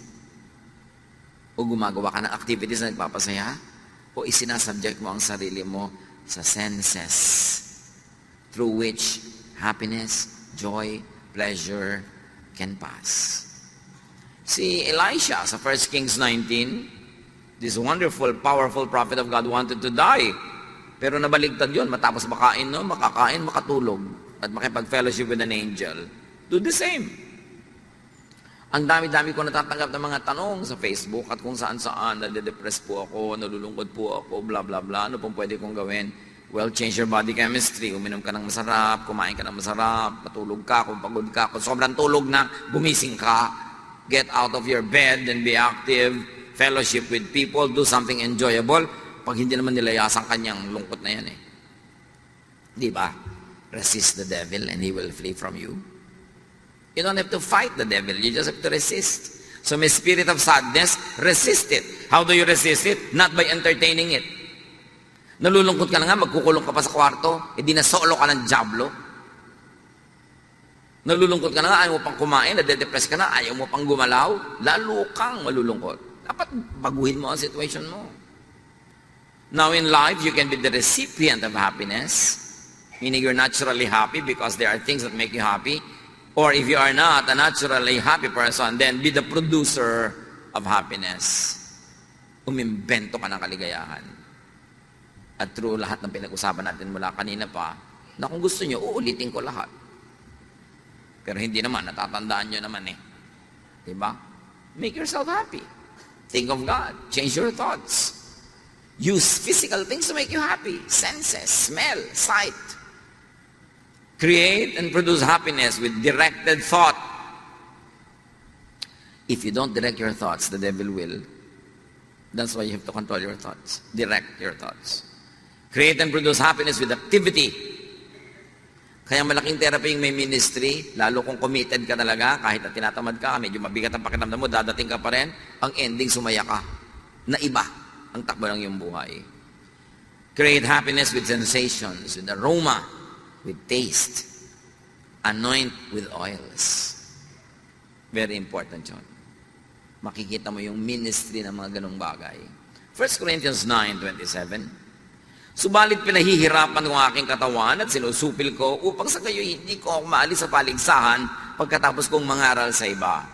Speaker 1: o gumagawa ka ng activities na nagpapasaya, o isinasubject mo ang sarili mo sa senses through which happiness, joy, pleasure can pass. Si Elisha sa 1 Kings 19, this wonderful, powerful prophet of God wanted to die. Pero nabaligtad yun, matapos makakain, makatulog, at makipag-fellowship with an angel. Do the same. Ang dami-dami ko natatanggap ng mga tanong sa Facebook at kung saan-saan, nade-depress po ako, nalulungkot po ako, bla bla bla, ano pong pwede kong gawin? Well, change your body chemistry, uminom ka ng masarap, kumain ka ng masarap, matulog ka, kung pagod ka, kung sobrang tulog na, gumising ka. Get out of your bed and be active, fellowship with people, do something enjoyable. Pag hindi naman nilayasan kanyang lungkot na yan eh. Di ba? Resist the devil and he will flee from you. You don't have to fight the devil, you just have to resist. So may spirit of sadness, resist it. How do you resist it? Not by entertaining it. Nalulungkot ka na nga, magkukulong ka pa sa kwarto, hindi na solo ka ng diablo. Nalulungkot ka na nga, ayaw mo pang kumain, nade-depress ka na, ayaw mo pang gumalaw, lalo kang malulungkot. Dapat baguhin mo ang situation mo. Now in life, you can be the recipient of happiness, meaning you're naturally happy because there are things that make you happy. Or if you are not a naturally happy person, then be the producer of happiness. Umimbento ka ng kaligayahan. At through lahat ng pinag-usapan natin mula kanina pa, na kung gusto nyo, uulitin ko lahat. Pero hindi naman, natatandaan nyo naman eh. Diba? Make yourself happy. Think of God. Change your thoughts. Use physical things to make you happy. Senses, smell, sight. Create and produce happiness with directed thought. If you don't direct your thoughts, the devil will. That's why you have to control your thoughts. Direct your thoughts. Create and produce happiness with activity. Kaya malaking therapy yung may ministry, lalo kung committed ka talaga, kahit na tinatamad ka, medyo mabigat ang pakiramdam mo, dadating ka pa rin, ang ending sumaya ka. Na iba ang takbo ng iyong buhay. Create happiness with sensations, with aroma, with taste. Anoint with oils. Very important yun. Makikita mo yung ministry ng mga ganong bagay. 1 Corinthians 9:27. Subalit pinahihirapan ko ang aking katawan at sinusupil ko upang sa kayo hindi ko ako maalis sa paligsahan pagkatapos kong mangaral sa iba.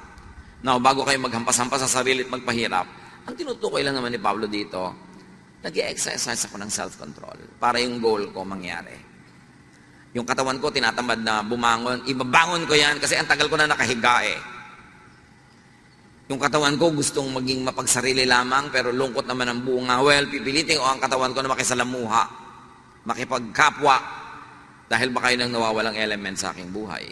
Speaker 1: Now, bago kayo maghampas-hampas sa sarili at magpahirap, ang tinutukoy lang naman ni Pablo dito, nag-exercise ako ng self-control para yung goal ko mangyari. Yung katawan ko tinatamad na bumangon, ibabangon ko yan kasi ang tagal ko na nakahiga eh. Yung katawan ko gustong maging mapagsarili lamang pero lungkot naman ang bunga. Well, pipilitin ko ang katawan ko na makisalamuha, makipagkapwa dahil baka yun ang nawawalang element sa aking buhay.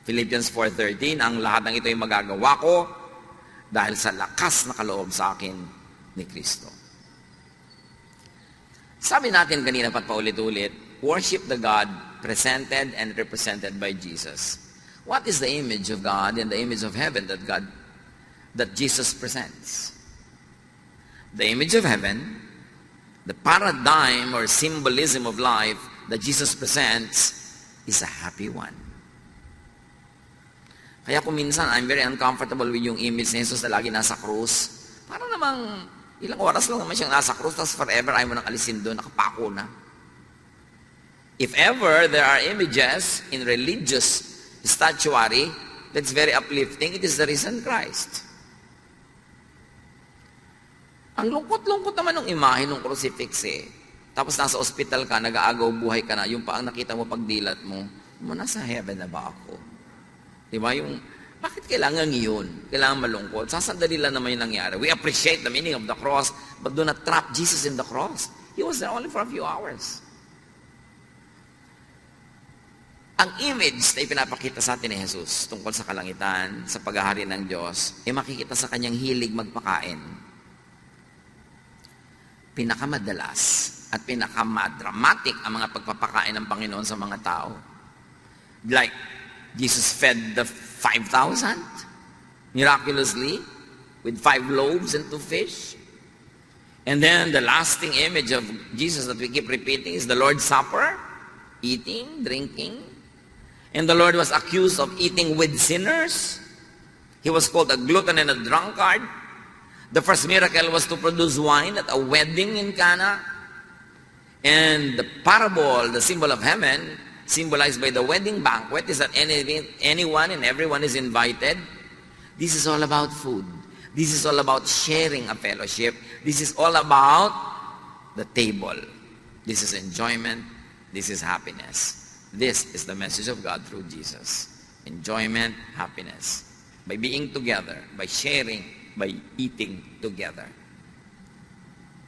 Speaker 1: Philippians 4:13, ang lahat ng ito ay magagawa ko dahil sa lakas na kaloob sa akin ni Kristo. Sabi natin kanina pat paulit-ulit, worship the God presented and represented by Jesus. What is the image of God and the image of heaven that Jesus presents? The image of heaven, the paradigm or symbolism of life that Jesus presents is a happy one. Kaya kung minsan, I'm very uncomfortable with yung image ni Jesus na lagi nasa krus. Para namang ilang oras lang naman siyang nasa krus, tapos forever ayaw mo nang alisin doon, nakapako na. If ever there are images in religious statuary that's very uplifting, it is the risen Christ. Ang lungkot-lungkot naman ng imahe ng crucifix eh. Tapos nasa ospital ka, nag-aagaw buhay ka na, yung paang nakita mo pagdilat mo, nasa heaven na ba ako? Diba? Bakit kailangan yun? Kailangan malungkot? Sasandali lang naman yung nangyari. We appreciate the meaning of the cross, but do not trap Jesus in the cross. He was there only for a few hours. Ang image na ipinapakita sa atin ni Jesus tungkol sa kalangitan, sa paghahari ng Diyos, ay makikita sa kanyang hilig magpakain. Pinakamadalas at pinakamadramatic ang mga pagpapakain ng Panginoon sa mga tao. Like, Jesus fed the 5,000 miraculously with 5 loaves and 2 fish. And then the lasting image of Jesus that we keep repeating is the Lord's Supper, eating, drinking. And the Lord was accused of eating with sinners. He was called a glutton and a drunkard. The first miracle was to produce wine at a wedding in Cana. And the parable, the symbol of heaven, symbolized by the wedding banquet, is that anyone and everyone is invited. This is all about food. This is all about sharing a fellowship. This is all about the table. This is enjoyment. This is happiness. This is the message of God through Jesus. Enjoyment, happiness. By being together, by sharing, by eating together.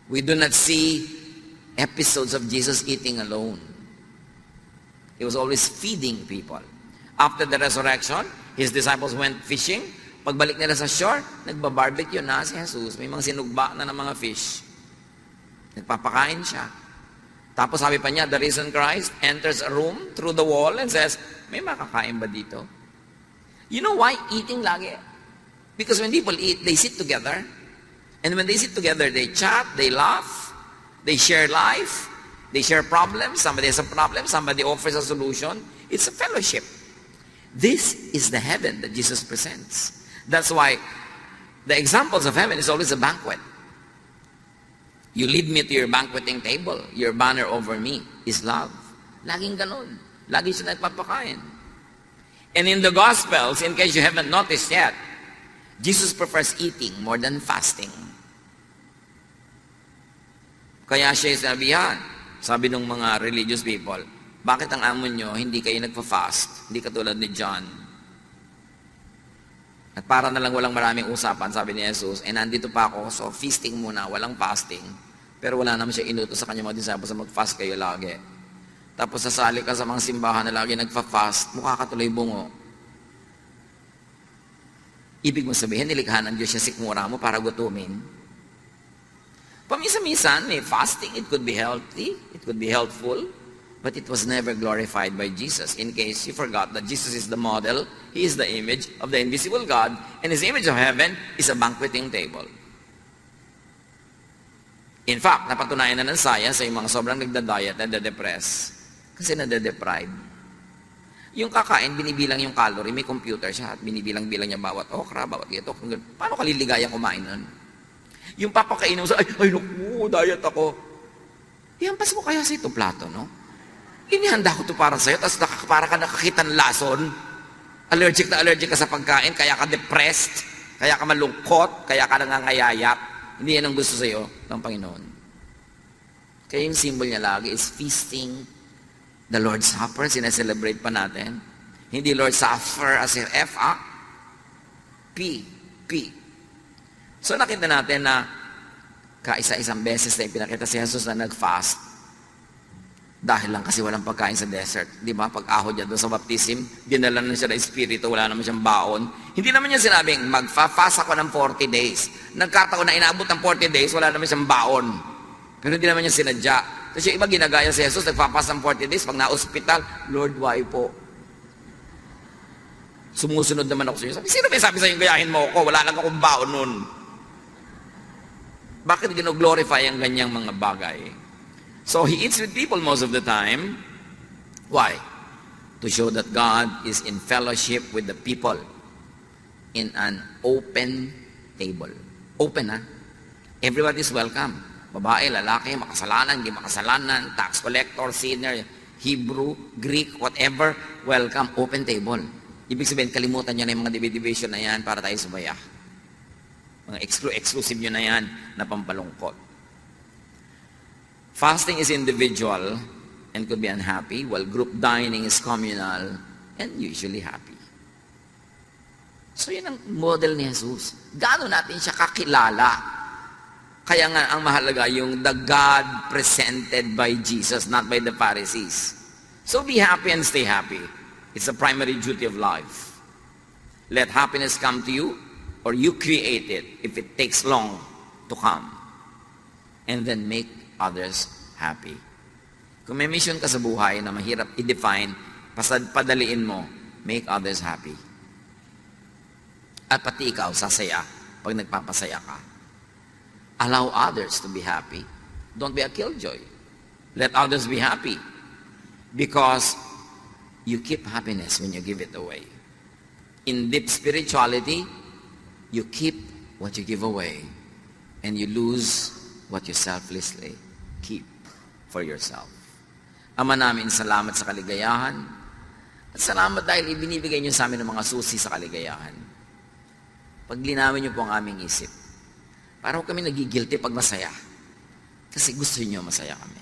Speaker 1: We do not see episodes of Jesus eating alone. He was always feeding people. After the resurrection, his disciples went fishing. Pagbalik nila sa shore, nagbabarbecue na si Jesus. May mga sinugba na ng mga fish. Nagpapakain siya. Tapos sabi pa niya, the risen Christ enters a room through the wall and says, may makakain ba dito? You know why eating lagi? Because when people eat, they sit together. And when they sit together, they chat, they laugh, they share life, they share problems. Somebody has a problem, somebody offers a solution. It's a fellowship. This is the heaven that Jesus presents. That's why the examples of heaven is always a banquet. You lead me to your banqueting table. Your banner over me is love. Laging ganun. Lagi siya nagpapakain. And in the Gospels, in case you haven't noticed yet, Jesus prefers eating more than fasting. Kaya siya sinabihan, sabi ng mga religious people, bakit ang amo nyo, hindi kayo nagpa-fast? Hindi katulad ni John. At para na lang walang maraming usapan, sabi ni Jesus, nandito pa ako, so feasting muna, walang fasting. Pero wala naman siya inutos sa kanyang mga disciples na mag-fast kayo lagi. tapos sasali ka sa mga simbahan na lagi nagfa-fast, mukha ka tuloy bungo. Ibig mo sabihin, nilikha ng Diyos siya sikmura mo para gutumin. Paminsan-minsan, fasting, it could be healthy, it could be helpful, but it was never glorified by Jesus. In case you forgot that Jesus is the model, He is the image of the invisible God, and His image of heaven is a banqueting table. In fact, napatunayan na ng science sa yung mga sobrang nagda-diet, nagda-depress, kasi nade-deprive. Yung kakain, binibilang yung calorie, may computer siya, at binibilang-bilang niya bawat okra, bawat ito. Paano ka liligaya kumain nun? Yung papakainin mo sa, ay naku, diet ako. Ihampas mo kaya sa ito plato, no? Inihanda ko ito para sa'yo, tapos para ka nakakita ng lason. Allergic na allergic ka sa pagkain, kaya ka depressed, kaya ka malungkot, kaya ka nangangayayap. Hindi yan ang gusto sa'yo ng Panginoon. Kaya yung symbol niya lagi is feasting. The Lord's Supper, sineselebrate pa natin. Hindi Lord's Supper as in F-A. P. So nakita natin na kaisa-isang beses na ipinakita si Jesus na nag-fast dahil lang kasi walang pagkain sa desert. Di ba? Pag-ahod niya doon sa baptism, dinala na siya ng Espiritu, wala naman siyang baon. Hindi naman niya sinabing, magfa-fast ako ng 40 days. Nagkataon na inaabot ng 40 days, wala naman siyang baon. Pero hindi naman niya sinadya. Tapos yung iba ginagaya si Jesus, nagpapas ng 40 days, pag na-hospital, Lord, why po? Sumusunod naman ako sa inyo. Sino may sabi sa inyo, gayahin mo ako? Wala lang akong baon nun. Bakit gino-glorify ang ganyang mga bagay? So, He eats with people most of the time. Why? To show that God is in fellowship with the people in an open table. Open, ha? Everybody is welcome. Babae, lalaki, makasalanan, hindi makasalanan, tax collector, sinner, Hebrew, Greek, whatever, welcome, open table. Ibig sabihin, kalimutan nyo na yung mga division na yan para tayo sumaya. Mga exclusive nyo na yan na pampalungkot. Fasting is individual and could be unhappy, while group dining is communal and usually happy. So yun ang model ni Jesus. Gaano natin siya kakilala? Kaya nga ang mahalaga yung the God presented by Jesus, not by the Pharisees. So be happy and stay happy. It's a primary duty of life. Let happiness come to you, or you create it if it takes long to come. And then make others happy. Kung may mission ka sa buhay na mahirap i-define, padaliin mo, make others happy. At pati ikaw, sasaya pag nagpapasaya ka. Allow others to be happy. Don't be a killjoy. Let others be happy. Because you keep happiness when you give it away. In deep spirituality, you keep what you give away. And you lose what you selflessly keep for yourself. Ama namin, salamat sa kaligayahan. At salamat dahil ibinibigay niyo sa amin ng mga susi sa kaligayahan. Paglinawin niyo po ang aming isip. Parang kami nagigilty pag masaya. Kasi gusto niyo masaya kami.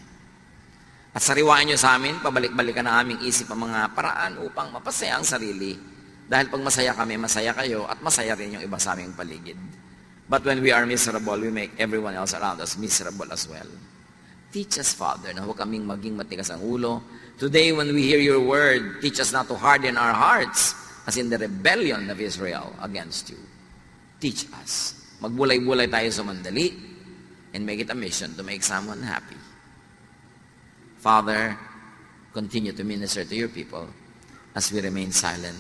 Speaker 1: At sariwain niyo sa amin, pabalik-balikan ang aming isip ang mga paraan upang mapasaya ang sarili. Dahil pag masaya kami, masaya kayo, at masaya rin yung iba sa aming paligid. But when we are miserable, we make everyone else around us miserable as well. Teach us, Father, na huwag kaming maging matigas ang ulo. Today, when we hear your word, teach us not to harden our hearts as in the rebellion of Israel against you. Teach us. Magbulay-bulay tayo sa mandali and make it a mission to make someone happy. Father, continue to minister to your people as we remain silent